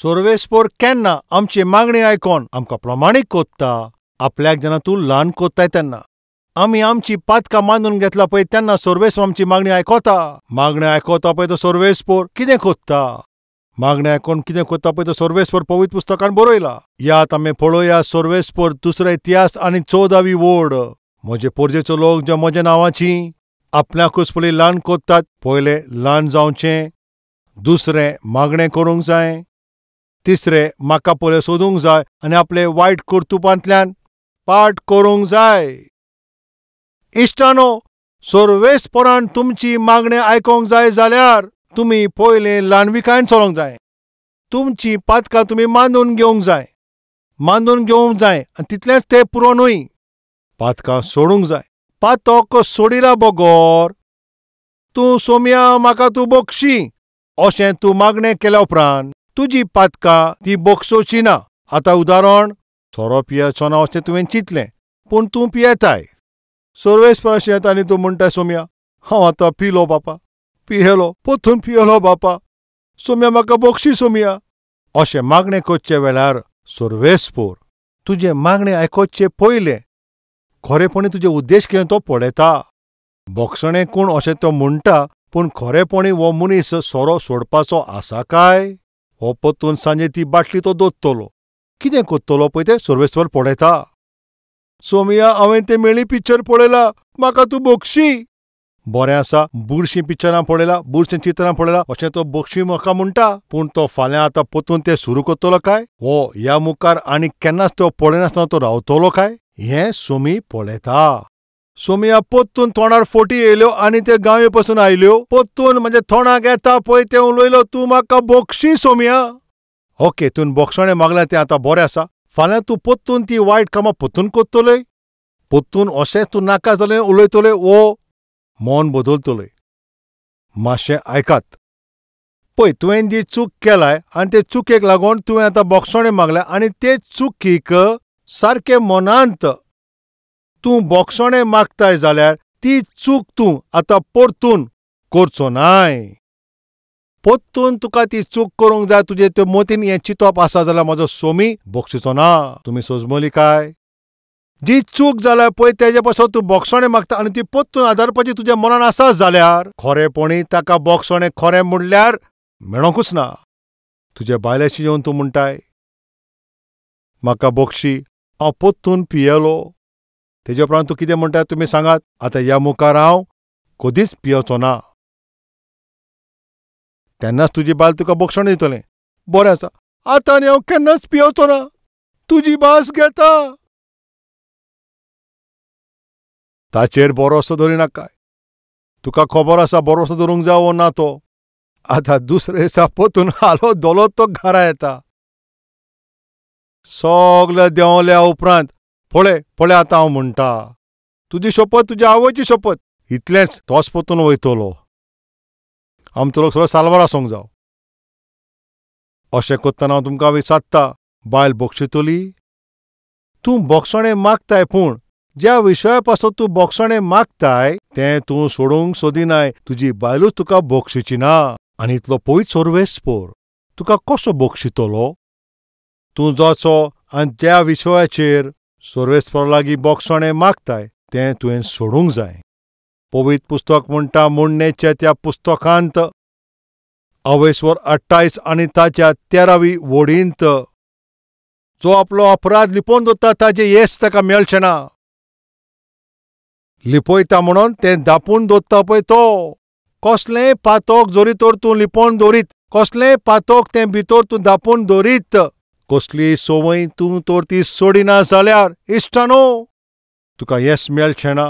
सर्वेस्पर केन्ना आमची मागणी आयकोन आमकां प्रमाणीक कोत्ता. आपल्याक जेन्ना तूं ल्हान कोत्ताय तेन्ना आमी आमची पातकां मानून घेतला पळय तेन्ना सर्वेस्पर आमची मागणी आयकोता. मागणी आयकोता पळय तो सर्वेस्पर कितें कोत्ता. मागणी आयकोन कितें कोत्ता पळय तो सर्वेस्पर पवित्र पुस्तकान बरयला. यात आमी पळोवया सर्वेस्पर दुसरो इतिहास आनी 14वी वोड. म्हजे पोरजेचो लोक जे म्हज्या नांवाची आपल्याकूच पयलीं ल्हान कोत्तात पयलें ल्हान जावचें. दुसरें मागणें करूंक जाय. तिसरें म्हाका पयलें सोदूंक जाय आनी आपले वायट कर्तुपांतल्यान पाट करूंक जाय. इश्टानो, सर्वेस्परान तुमची मागणी आयकोंक जाय जाल्यार तुमी पयलें ल्हानविकायेन चलोंक जाय. तुमची पातकां तुमी मानून घेवंक जाय. मानून घेवंक जाय आनी तितलेंच तें पुरो न्हय. पातकां सोडूंक जाय. पातक सोडिला बगोर तूं सोम्या म्हाका तूं बोगशी अशें तूं मागणें केल्या उपरांत तुजी पातकां ती बोगसोवची ना. आतां उदाहरण, सोरो पियेचो ना अशें तुवें चिंतलें पूण तूं पियेताय. सर्वेस्पराशी येता आनी तूं म्हणटाय सोम्या हांव आतां पिलो बापा, पियेलो पोत्तून पियेलो बापा, सोम्या म्हाका बोगशी सोम्या. अशें मागणें करचे वेळार सर्वेस्पर तुजें मागणें आयकोवचे पयलें खरेपणी तुजे उद्देश कितें तो पळयता. बोगसणें कोण अशें तो म्हणटा पूण खरेपणी हो मनीस सोरो सोडपाचो आसा काय. हो पोत्तून सांजे ती बाटली तो दोत्तलो. कितें कोत्तलो पळय तें सर्वेस्पर पळयता. सोम्या हांवें तें मेळ्ळी पिक्चर पळयलां, म्हाका तूं बोगशी. बरें आसा, बुरशीं पिक्चरां पळयलां, बुरशीं चित्रां पळयलां अशें तो बोगशी म्हाका म्हणटा. पूण तो फाल्यां आतां पोत्तून तें सुरू करतलो काय. हो ह्या मुखार आनी केन्नाच तो पळयनासतना तो रावतलो काय हें सोमी पळयता. सोम्या पोत्तून तोंडार फोटी येयल्यो आनी ते गांवे पासून आयल्यो. पोत्तून म्हज्या तोंडाक येता पळय तें उलयलो तूं म्हाका बोगशी सोम्या. ओके, तुवें बोगसणें मागलें तें आतां बरें आसा. फाल्यां तूं पोत्तून ती वायट कामां पोत्तून कोत्तलय. पोत्तून अशेंच तूं नाका जालें उलयतलें वो मन बदलतलें. मातशें आयकात पळय, तुवें जी चूक केलाय आनी ते चुकेक लागून तुवें आतां बोगसणें मागलें आनी ते चुकीक सारकें मनांत तूं बोगसणें मागताय जाल्यार ती चूक तूं आतां परतून करचो नाय. पोत्तून तुका ती चूक करूंक जाय तुजे ते मतीन हें चिंतप आसा जाल्यार म्हजो सोमी बोगशिचो ना. तुमी सोजमली काय. जी चूक जाल्या पळय तेजे पासून तूं बोगसणें मागता आनी ती पोत्तून आदारपाची तुज्या मनान आसा जाल्यार खरेपणी ताका बोगसणें खरें म्हणल्यार मेळोंकूच ना. तुजे बायलेशी येवन तूं म्हणटाय म्हाका बोगशी, हांव पोत्तून पियेलो. तेजे उपरांत तूं कितें म्हणटाय तुमी सांगात. आतां ह्या मुखार हांव कदीच पियेवचो ना. तेन्नाच तुजी बायल तुका बोगसणें दितलें. बरें आसा, आतां आनी हांव केन्नाच पियेवचो ना. तुजी भास घेता. ताचेर भरोसो धरिनाकाय. तुका खबर आसा भरोसो धरूंक जाय वो ना तो. आतां दुसरे दिसा पोत्तून हालो दोलो तो घरा येता. सगलें देंवल्या उपरांत पळय आतां हांव म्हणटा तुजी शपथ, तुज्या आवयची शपथ, इतलेंच तोच पोत्तून वयतलो. आमचो लोक सगळो साल्वार आसूंक जावो. अशें कोत्तना हांव तुमकां विचारता, बायल बोगशितली. तूं बोगसणें मागताय पूण ज्या विशया पासून तूं बोगसणें मागताय तें तूं सोडूंक सोदिनाय. तुजी बायलूच तुका बोगशिची ना. आनी इतलो पवित्र सर्वेस्पर तुका कसो बोगशितलो. तूं जोचो आनी त्या विशयाचेर सर्वेस्परा लागीं बोगसणें मागताय तें तुवें सोडूंक जाय. पवित्र पुस्तक म्हणटा मोडणेच्या त्या पुस्तकांत 28 आनी ताच्या 13वी वोडींत जो आपलो अपराध लिपोवन दवरता ताचें येस ताका मेळचें ना. लिपयता म्हणून तें धापून दवरता पळय तो. कसलेंय पातक जोरी तर तूं लिपोवन दवरीत, कसलेंय पातक तें भितर तूं धापून दवरीत, कसलीय संवय तूं तर ती सोडिना जाल्यार इश्टानो तुका येस मेळचें ना.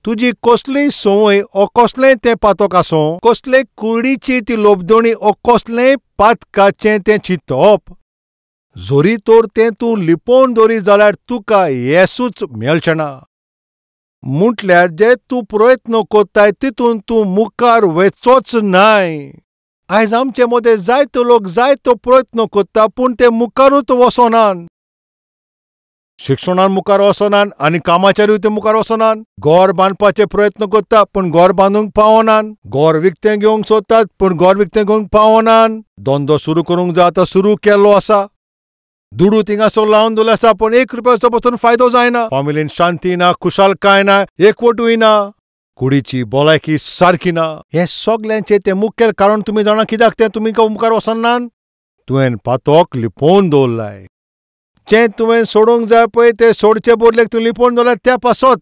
तुजी कसलीय संवय ओ कसलेंय तें पातक आसूं, कसलेय कुडीची ती लोबदोणी ओ कसलेंय पातकाचें तें चिंतप, जोरी तर तें तूं लिपोवन दवरीत जाल्यार तुका येसूच मेळचें ना. म्हटल्यार जे तूं प्रयत्न कोत्ताय तितून तूं मुखार वचचोच नाय. आयज आमचे मदें जायतो लोक जायतो प्रयत्न कोत्ता पूण ते मुखारूच वचोनात. शिक्षणान मुखार वचनान आनी कामाचेरूय ते मुखार वचनान. घर बांदपाचे प्रयत्न करता पूण घर बांदूंक पावनान. घर विकतें घेवंक सोदतात पूण घर विकतें घेवंक पावनान. धंदो सुरू करूंक जाय आतां सुरू केल्लो आसा. दुडू थिंगासोर लावन दवरले आसा पूण ₹1 पासून फायदो जायना. फॅमिलीन शांती ना, खुशालकाय ना, एकवटूय ना. कुडीची भलायकी सारकी ना. हे सगल्यांचें तें मुखेल कारण तुमी जाणा कित्याक तें तुमी मुखार वचनान? तुवें पातोक लिपोवन दवरलाय. जें तुवें सोडूंक जाय पळय तें सोडचे बदलेक तूं लिपोवन दवरलाय त्या पासत.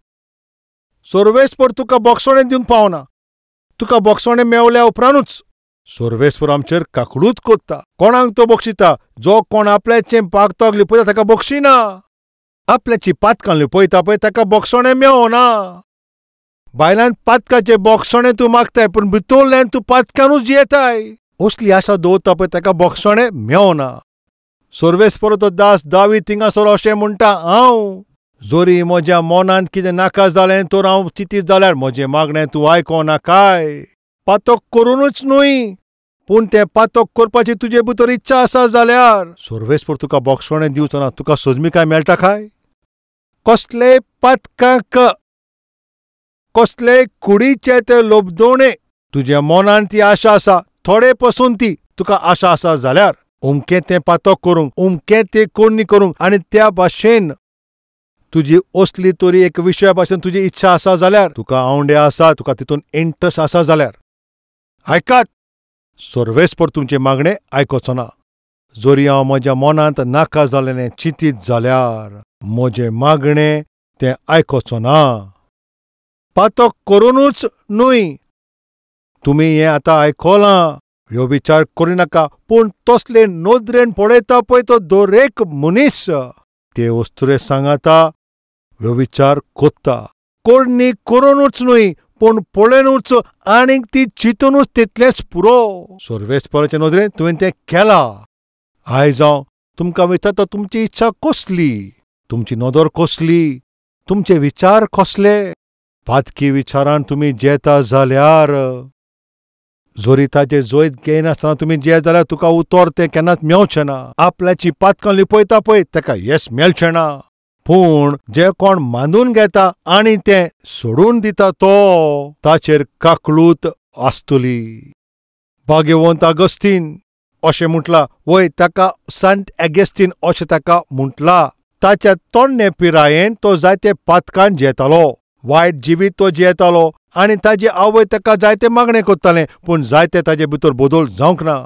सोर्वेस्पर तुका बोगसोणें दिवंक पावना. तुका बोगसोणें मेवल्या उपरांतूच सोर्वेस्पर आमचेर काकडूच कोत्ता. कोणाक तो बक्षिता? जो कोण आपल्याचें पातोक लिपयता ताका बक्षिना. आपल्याची पातकां लिपयता पळय ताका बोगसोणें मेवना. भायल्यान पातकाचे बोगसोणें तूं मागताय पूण भितरल्यान तूं पातकांनूच जियेताय. असली आशा दवरता पळय ताका बोगसोणें मेवना. सोर्वेस्पर तो दास दावीद थिंगासोर अशें म्हणटा, हांव जोरी म्हज्या मनांत कितें नाका जालें तर हांव चिंतीत जाल्यार म्हजें मागणें तूं आयकोना काय. पातोक करूनच न्हय पूण तें पातोक करपाची तुजे भितर इच्छा आसा जाल्यार सोर्वेस्पर तुका बोगसोणें दिवचो ना. तुका सोजमीकाय मेळटा काय? कसलेय पातकांक कसलेय कुडीचे ते लोबदोणे तुज्या मनांत ती आशा आसा, थोडे पासून ती तुका आशा आसा जाल्यार उमकें तें पातोक करूंक, उमकें तें कोणी करूंक आनी त्या भाशेन तुजी असली तरी एक विशया भाशेन तुजी इच्छा आसा जाल्यार तुका आवडे आसा, तुका तितून इंट्रस्ट आसा जाल्यार आयकात. सोर्वेस्पर तुमचे मागणें आयकोचो ना. जोरी हांव म्हज्या मनांत नाका जालेलें चिंतीत जाल्यार म्हजें मागणें तें आयकोचो ना. पातोक करूनच न्हय. तुमी हें आतां आयकोलां, ह्यो विचार करिनाका पूण तसले नदरेन पळयता पळय तो दरेक मनीस ते वस्तुरे सांगाता ह्यो विचार कोत्ता. कोणी करूनच न्हय पूण पळोवनूच आनीक ती चिंतूनच तितलेंच पुरो. सोर्वेस्पराचे नदरेन तुवें तें केलां. आयज हांव तुमकां विचारता तुमची इच्छा कसली, तुमची नदर कसली, तुमचे विचार कसले. पातकी विचारान तुमी जेता जाल्यार जोरी ताजे जोयत घेयनासतना तुमी जे जाल्यार तुका उतर तें केन्नाच मेवचें ना. आपल्याची पातकां लिपयता पळय ताका येस मेळचें ना. पूण जे कोण मानून घेता आनी तें सोडून दिता तो ताचेर काकळूत आसतली. भाग्यवंत अगस्तीन अशें म्हटलां, वय ताका संत अगस्तीन अशें ताका म्हटलां. ताच्या तोंडे पिरायेन तो जायते पातकान जेतालो, वायट जिवीत तो जियेतालो आनी ताजी आवय ताका जायते मागणें कोत्तालें पूण जायते ताजे भितर बदल जावंक ना.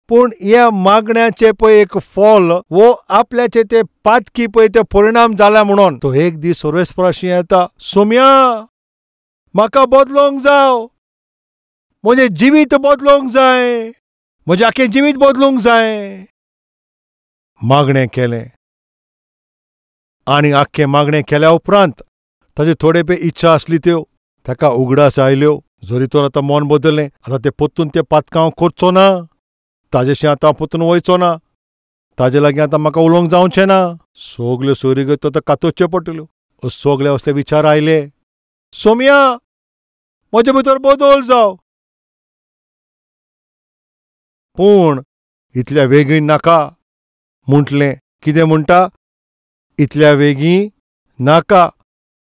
पूण ह्या मागण्याचें पळय एक फळ वो आपल्याचे ते पातकी पळय ते परिणाम जाला म्हणून तो एक दीस सोर्वेस्पराशी येता, सोम्या म्हाका बदलोवंक जाय, म्हजें जिवीत बदलोवंक जाय, म्हजें आख्खें जिवीत बदलूंक जाय. मागणें केलें आनी आख्खें मागणें केल्या उपरांत ताजे थोडे पळय इच्छा आसली त्यो ताका उगडास आयल्यो. जोरी तर आतां मन बदललें, आतां तें पोत्तून तें पातकां हांव करचो ना, ताजेशी आतां पोत्तून वयचो ना, ताजे लागीं आतां म्हाका उलोवंक जावचें ना. सगल्यो सोयरीगत आतां कातोवच्यो पडटल्यो. सगळे असले विचार आयले. सोम्या म्हजे भितर बदल जाव पूण इतल्या बेगीन नाका म्हटलें. कितें म्हणटा? इतल्या बेगीन नाका,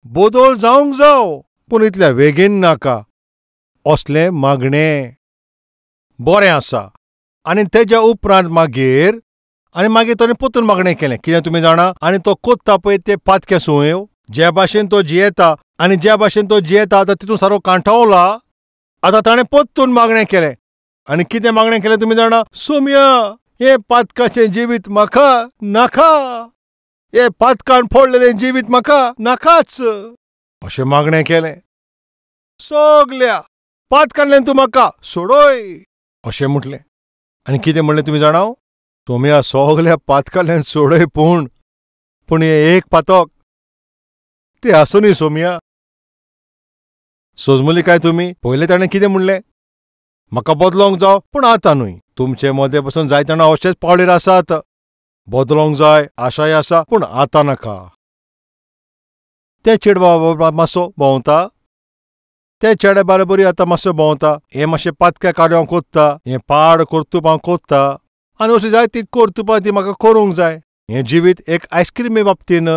बदल जावंक जाव पूण इतल्या बेगीन नाका. असलें मागणें बरें आसा. आनी तेज्या उपरांत मागीर ताणें पोत्तून मागणें केलें. कितें तुमी जाणा? आनी तो कोत्ता पळय ते पातके सुंयो ज्या भाशेन तो जियेता आनी ज्या भाशेन तो जियेता आतां तितून सारो कांठावला. आतां ताणें पोत्तून मागणें केलें. आनी कितें मागणें केलें तुमी जाणा? सोम्या हें पातकाचें जिवीत म्हाका नाका, हे पातकान फोडलेलें जिवीत म्हाका नाकाच अशें मागणें केलें. सगल्या पातकांतल्यान तूं म्हाका सोडय अशें म्हटलें. आनी कितें म्हणलें तुमी जाणा? सोम्या सगल्या पातकांतल्यान सोडय पूण हें एक पातक तें आसुनी सोम्या. सोजमली काय तुमी? पयलें ताणें कितें म्हणलें? म्हाका बदलोवंक जाय पूण आतां न्हय. तुमचे मदें पासून जायते जाणां अशेंच पावलेर आसात. बदलोवंक जाय आशाय आसा पूण आतां नाका. तें चेडवा मातसो भोंवता, ते चेड्या बरोबरी आतां मातसो भोंवता. हें मातशें पातकें कार्य हांव कोत्ता, हें पाड कर्तूप हांव कोत्ता आनी अशीं जायतीं कर्तुपां ती म्हाका करूंक जाय. हें जिवीत एक आयस्क्रीमे बाबतीन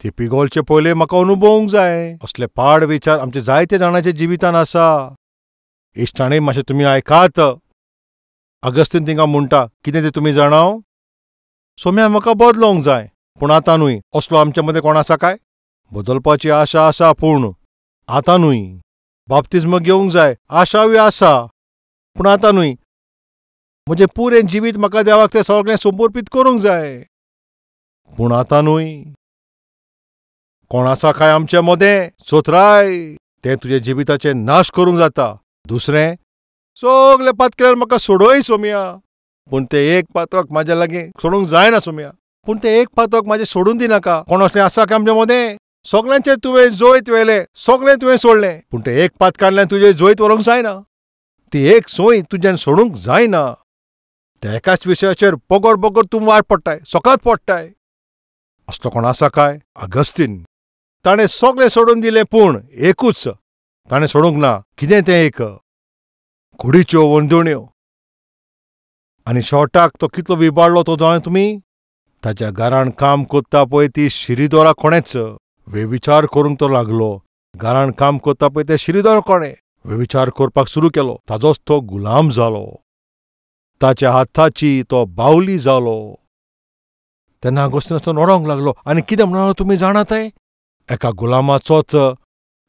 ती पिगोलचे पयले म्हाका अनुभवूंक जाय. असले पाड विचार आमच्या जायत्या जाणांच्या जिवितान आसा. इश्टांनी मातशें तुमी आयकात. अगस्तीन तिंका म्हणटा कितें तें तुमी जाणाव? सोम्या म्हाका बदलोंक जाय, पूण आतां न्हय. असलो आमचे मदें कोण आसा काय? बदलपाची आशा आसा पूण आतां न्हय. बाप्तिस्म घेवंक जाय, आशाय आसा, पूण आतां न्हय. म्हजें पुरें जिवीत म्हाका देवाक तें सगळें समर्पीत करूंक जाय, पूण आतां न्हय. कोण आसा काय आमचे मदें? चोत्राय, तें तुजे जिविताचे नाश करूंक जाता. दुसरें, सगळे पात केल्यार म्हाका सोडय सोम्या, पूण तें एक पातक म्हाज्या लागीं सोडूंक जायना सोम्या. पूण तें एक पातक म्हाजें सोडून दिनाका. कोण असलें आसा काय आमचे मदें? सगळ्यांचेर तुवें जोयत व्हेलें, सगळें तुवें सोडलें, पूण तें एक पात काडल्यान तुजें जोयत व्हरूंक जायना. ती एक सोय तुज्यान सोडूंक जायना. त्या एकाच विशयाचेर बोगोर बोगोर तूं वाट पडटाय, सकाळत पडटाय. असलो कोण आसा काय? अगस्तीन. ताणें सगळें सोडून दिलें, पूण एकूच ताणें सोडूंक ना. कितें तें एक? कुडीच्यो वंदोण्यो. आनी शॉर्टाक तो कितलो विबाडलो तो जाणा तुमी? ताच्या घरान काम कोत्ता पळय ती शिरीदोरा कोणेच. वेविचार करूंक तो लागलो. घरान काम कोत्ता पळय ते शिरीदोर कोणे? वेविचार करपाक सुरू केलो. ताजोच तो गुलाम जालो. ताच्या हाताची तो बावली जालो. तेन्ना अगस्तीन तो रडोंक लागलो. आनी कितें म्हणलो तुमी जाणात? एका गुलामाचोच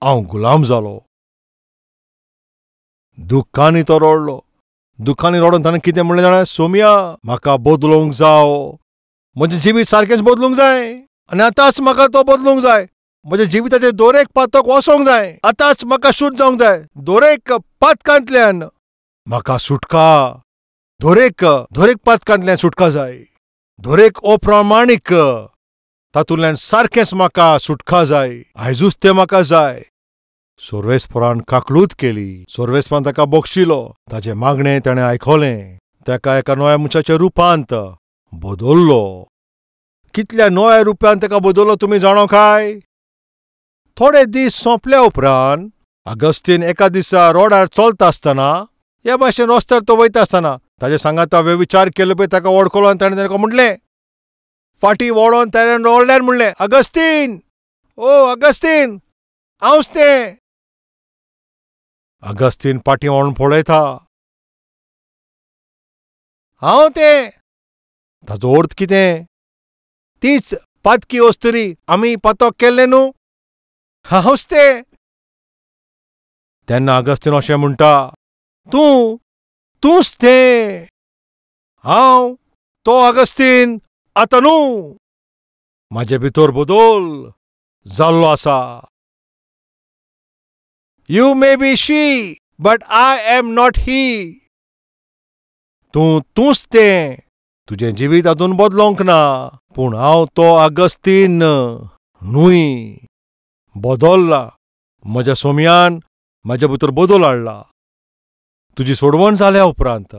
हांव गुलाम जालो. दुख्खांनी तो रडलो. दुख्खांनी रडोन ताणें कितें म्हणलें जाणा? सोम्या, म्हाका बदलूंक जावो. म्हजें जिवीत सारकेंच बदलूंक जाय, आनी आतांच म्हाका तो बदलूंक जाय. म्हज्या जिविताचें दोरेक पातक वसोंक जाय. आतांच म्हाका शुद्ध जावंक जाय. दोरेक पातकांतल्यान म्हाका सुटका. दोरेक पातकांतल्यान सुटका जाय. दोरेक अप्रामाणीक तातूंतल्यान सारकेंच म्हाका सुटका जाय. आयजूच तें म्हाका जाय. सोर्वेस्परान काकळूत केली. सोर्वेस्परान ताका बक्षिलो. ताचें मागणें ताणें आयकलें. ताका एका नव्या मनशाच्या रुपांत बदल्लो. कितल्या नव्या रुपांत ताका बदल्लो तुमी जाणो काय? थोडे दीस सोंपल्या उपरांत अगस्तीन एका दिसा रोडार चलता आसतना, ह्या भाशेन रस्त्यार तो वयता आसतना ताचे सांगाता वेविचार केलो पळय ताका वळखलो. आनी ताणें ताका म्हणलें, फाटीं वळोन ताणें रडल्यार म्हणलें, अगस्तीन, ओ अगस्तीन, हांवच तें. अगस्तीन फाटीं वळोन पळयता. हांव तें. ताचो अर्थ कितें? तीच पातकी वस्तुरी आमी पातक केल्लें न्हू, हांवच तें. तेन्ना अगस्तीन अशें म्हणटा, तूंच तें. हांव तो अगस्तीन आतां न्हू. म्हाजे भितर बदल जाल्लो आसा. You may be she, but I am not ही. तूंच तें. तुजें जिवीत अजून बदलोंक ना, पूण हांव तो अगस्तीन न्हूय. बदलला. म्हज्या सोम्यान म्हाजे भितर बदल हाडला. तुजी सोडवण जाल्या उपरांत,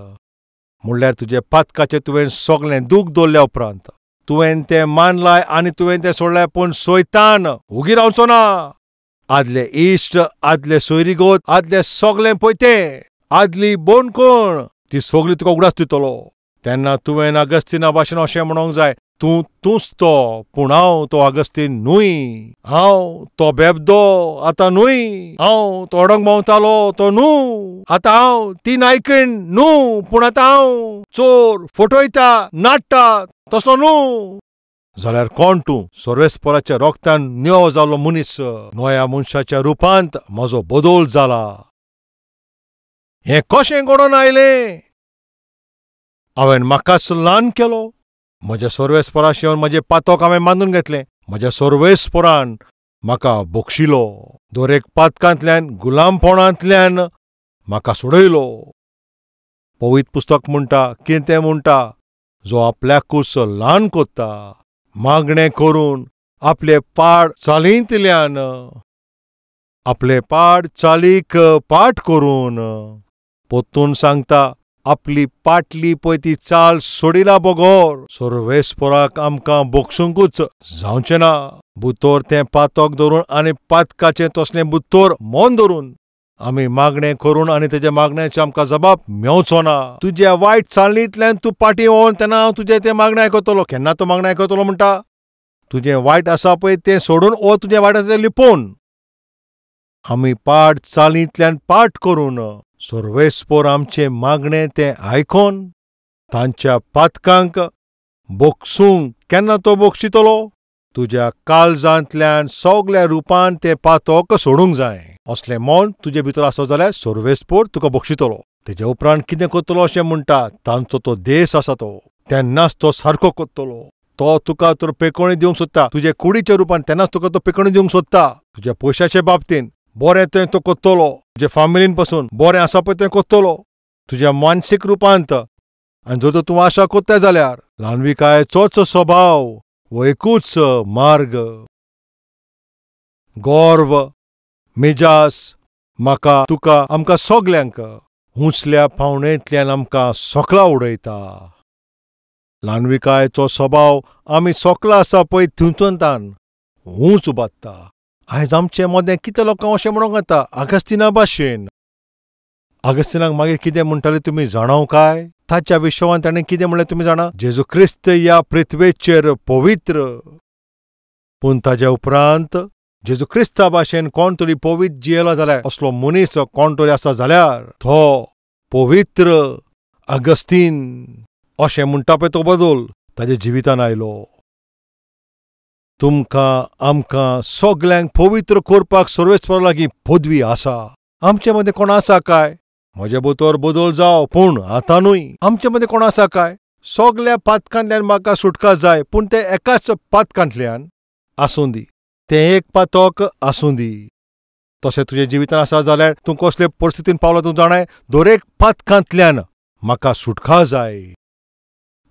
म्हणल्यार तुजे पातकाचें तुवें सगळें दूख दवरल्या उपरांत, तुवें तें मानलाय आनी तुवें तें सोडलाय, पूण सैतान उगी रावचो ना. आदले इश्ट, आदले सोयरीगोत, आदले सगळें पळय तें, आदली बोंडकोण, ती सगळी तुका उगडास दितलो. तेन्ना तुवें अगस्तीना भाशेन अशें म्हणूंक जाय, तूंच तो, पूण हांव तो अगस्तीन न्हूय. हांव तो बेबदो आतां न्हूय. हांव तो अडंग भोंवतालो तो न्हू. आतां हांव ती नायकीण न्हू, पूण आतां हांव चोर, फटयता, नाडटा तसलो न्हू. जाल्यार कोण तूं? सोर्वेस्पराच्या रोगतान निवो जाल्लो मनीस. नव्या मनशाच्या रुपांत म्हजो बदल जाला. हें कशें घडोवन आयलें? हांवें म्हाकाच ल्हान केलो. म्हज्या सोर्वेस्पराशी येवन म्हजें पातक हांवें बांदून घेतलें. म्हज्या सोर्वेस्परान म्हाका बक्षिलो. दोरेक पातकांतल्यान, गुलामपणांतल्यान म्हाका सोडयलो. पवित्र पुस्तक म्हणटा, कितें तें म्हणटा, जो आपल्याकूच ल्हान कोत्ता, मागणें करून आपले पाड चालींतल्यान, आपले पाड चालीक पाठ करून पोत्तून सांगता, आपली पाटली पळय ती चाल सोडिना बगोर सोर्वेस्पराक आमकां बोगसूंकूच जावचें ना. भितर तें पातक धरून आनी पातकाचें तसलें भितर मन धरून आमी मागणें करून आनी तेज्या मागण्याचे आमकां जबाब मेवचो ना. तुज्या वायट चालींतल्यान तूं फाटीं वळोन तेन्ना हांव तुजें तें मागणें आयकतलो. केन्ना तो मागणें आयकतलो म्हणटा? तुजें वायट आसा पळय तें सोडून वो तुजें वायट आसा तें लिपोवन. आमी पाड चालींतल्यान पाट करून सर्वेस्पोर आमचें मागणें तें आयकोन तांच्या पातकांक बोगसूंक केन्ना तो बोगशितलो? तुज्या काळजांतल्यान सगल्या रुपान तें पातोक सोडूंक जाय. असलें मोल तुजे भितर आसत जाल्यार सर्वेस्पोर तुका बोगशितलो. तेजे उपरांत कितें करतलो अशें म्हणटा. तांचो तो देश आसा तो तेन्नाच तो सारको करतलो. तो तुका तर पेकोवणी दिवंक सोदता तुजे कुडीच्या रुपान. तेन्नाच तुका तो पेकोवणी दिवंक सोदता. तुज्या पयशाचे बाबतीन बरें तें तो करतलो. तुजे फामिलीन पासून बरें आसा पळय तें करतलो. तुज्या मानसीक रुपांत आनी जर तर तूं आशा करता जाल्यार ल्हानविकायेचोच स्वभाव वो एकूच मार्ग. गर्व मेजास म्हाका तुका आमकां सगल्यांक हुंचल्या पावणेंतल्यान आमकां सोकला उडयता. ल्हानविकायेचो स्वभाव आमी सोकला आसा पळय तितूंतान हुंच उबारता. आयज आमचें मोदें कितें लोकांक अशें म्हणूंक येता आगस्तिना भाशेन. आगस्तिनाक मागीर कितें म्हणटालें तुमी जाणो काय? ताच्या विशवान ताणें कितें म्हणलें तुमी जाणा? जेजू क्रिस्त ह्या पृथ्वेचेर पवित्र. पूण ताच्या उपरांत जेजू क्रिस्ता भाशेन कोण तरी पवित्र जियेलो जाल्यार असलो मनीस कोण तरी आसा जाल्यार तो पवित्र आगस्तीन अशें म्हणटा पळय तो बदल ताच्या जिवितान आयलो. तुमकां आमकां सगल्यांक पवित्र करपाक सर्वेस्परा लागीं पदवी आसा. आमचे मदें कोण आसा काय? म्हजे भितर बदल जावं पूण आतांनूय आमचे मदें कोण आसा काय? सगल्या पातकांतल्यान म्हाका सुटका जाय पूण तें एकाच पातकांतल्यान आसूं दी. तें एक पातक आसूं दी. तशें तुजे जिवितान आसा जाल्यार तूं कसले परिस्थितीन पावला तूं जाणाय? दरेक पातकांतल्यान म्हाका सुटका जाय.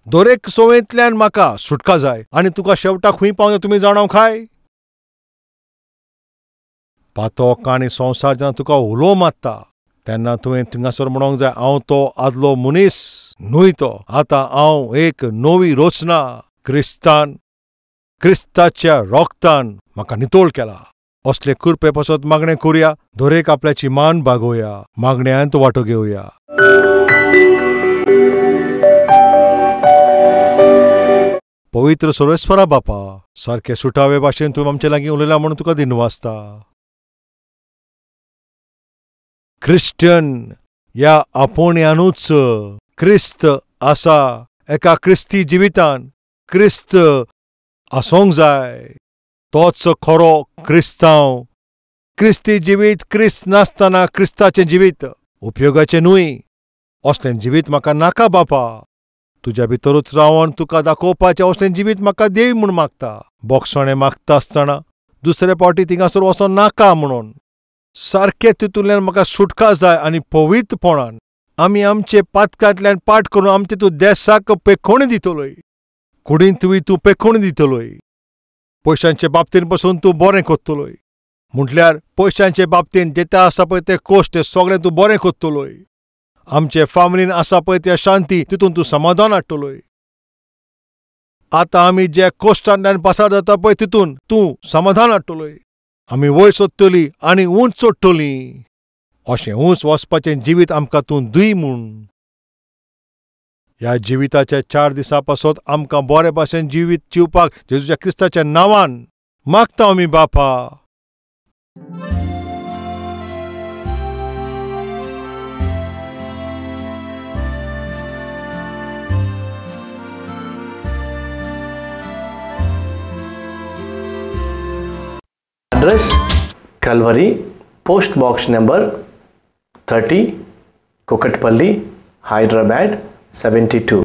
दरेक सोयेंतल्यान म्हाका सुटका जाय. आनी तुका शेवटाक खंय पावना तुमी जाणो काय? पातक आनी संवसार जेन्ना तुका उलो मारता तेन्ना तुवें थिंगासर म्हणोंक जाय हांव तो आदलो मनीस न्हय तो. आतां हांव एक नवी रचना क्रिस्तान क्रिस्ताच्या रोगतान म्हाका नितोळ केला. असले कृपे पासत मागणें करुया. दरेक आपल्याची मान बागोवया. मागण्यांत वांटो घेवया. पवित्र सर्वेस्परा बापा सारके सुटावे भाशेन तूं आमचे लागीं उलयला म्हणून तुका दिनवासता. क्रिश्चन ह्या आपोवण्यांनूच क्रिस्त आसा. एका क्रिस्ती जिवितान क्रिस्त आसोंक जाय. तोच खरो क्रिस्तांव. क्रिस्ती जिवीत क्रिस्त नासतना क्रिस्ताचें जिवीत उपयोगाचें न्हय. असलें जिवीत म्हाका नाका बापा. तुज्या भितरूच रावन तुका दाखोवपाचें असलें जिवीत म्हाका देव म्हूण मागता. बोगसणे मागता आसतना दुसरे फावटी थिंगासर वचोन नाका म्हणून. सारकें तितूंतल्यान म्हाका सुटका जाय आनी पवित्रपणान आमी आमचे पातकांतल्यान पाट करून आमचे तूं देशाक पेखोवणी दितलोय. कुडींतूय तूं पेखोवणी दितलोय. पयशांचे बाबतीन पासून तूं बरें करतलोय. म्हटल्यार पयशांचे बाबतीन जें आसा पळय तें कोश्ट तें सगळें तूं बरें करतलोय. आमचे फामिलीन आसा पळय त्या शांती तितून तूं समाधान हाडटलोय. आतां आमी जे कोश्टांतल्यान पासार जाता पळय तितून तूं समाधान हाडटलोय. आमी वयर सोदतलीं आनी उंच चडटलीं. अशें उंच वचपाचें जिवीत आमकां तूं दी म्हूण. ह्या जिविताच्या 4 दिसां पासत आमकां बरे भाशेन जिवीत जिवपाक जेजूच्या क्रिस्ताच्या नांवान मागता आमी बापा. Address Calvary, Post Box number 30, Kukatpalli, Hyderabad 72.